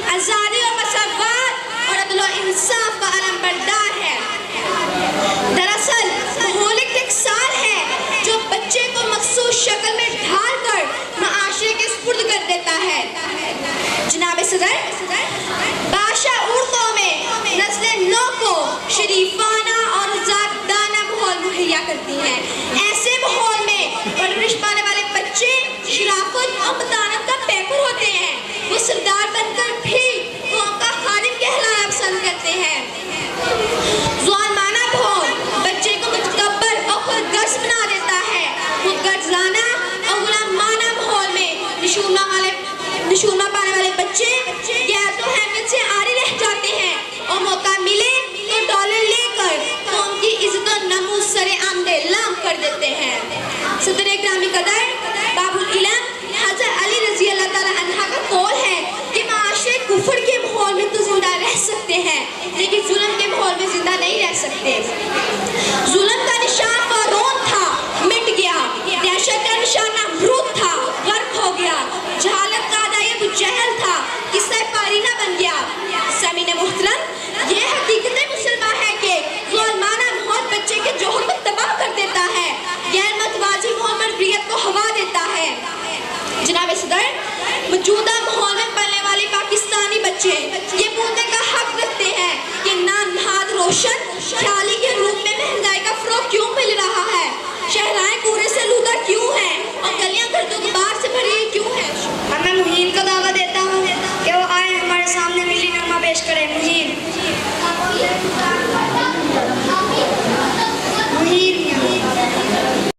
آزادی اور مساوات اور عدل و انصاف کا علم بردار ہے۔ دراصل مہلک ٹکسال ہے جو بچے کو مخصوص شکل میں ڈھال کر معاشرے کے سپرد کر دیتا ہے۔ جناب صدر، باشعور قومیں نسل نو کو شریفانہ اور ذاتدانہ ماحول مہیا کرتی ہیں۔ ایسے ماحول میں پرورش پانے والے بچے شرافت اور متانت کا پیکر ہوتے ہیں۔ وہ سردار بن کر بھی قوم کا خادم کہلانا پسند کرتے ہیں۔ ظالمانہ ماحول بچے کو متکبر اور خود غرض بنا دیتا ہے۔ وہ غرضانہ اور غلامانہ ماحول میں نشونہ پانے والے بچے غیر تو اہمیت سے عاری رہ جاتے ہیں اور موقع ملے تو ڈالر لے کر قوم کی عزت و نمود سر عام لام کر دیتے ہیں۔ صدر گرامی قدر باب العلم حضرت علی رضی اللہ تعالیٰ عنہ کا قول ہے کہ معاشرے کفر کے ماحول میں تو زندہ رہ سکتے ہیں لیکن ظلم کے ماحول میں زندہ نہیں رہ سکتے۔ ظلم کا نشان قارون تھا، مٹ گیا۔ دہشت کا نشان نمرود تھا، غرق ہو گیا۔ جہالت کا آدائی ابو جہل تھا، قصہ پارینہ بن گیا۔ سامعین محترم، یہ حقیقت مسلمہ ہے کہ ظالمانہ ماحول بچے کے جوہر کو تباہ کر دیتا ہے، غیر متوازی ماحول مربیت کو ہوا دیتا ہے۔ جناب صدر، موجودہ ماحول میں پلنے والے پاکستانی بچے یہ پوچھنے کا حق رکھتے ہیں کہ نام نہاد روشن خیالی کے روپ میں مہنگائی کا فروغ کیوں مل رہا ہے، شہرائیں کوڑے سے لودہ کیوں ہیں اور گلیاں گرد و غبار سے بھری کیوں ہیں۔ میں مہین کو دعوت دیتا ہوں کہ وہ آئے ہمارے سامنے ملی نغمہ پیش کرے۔ مہین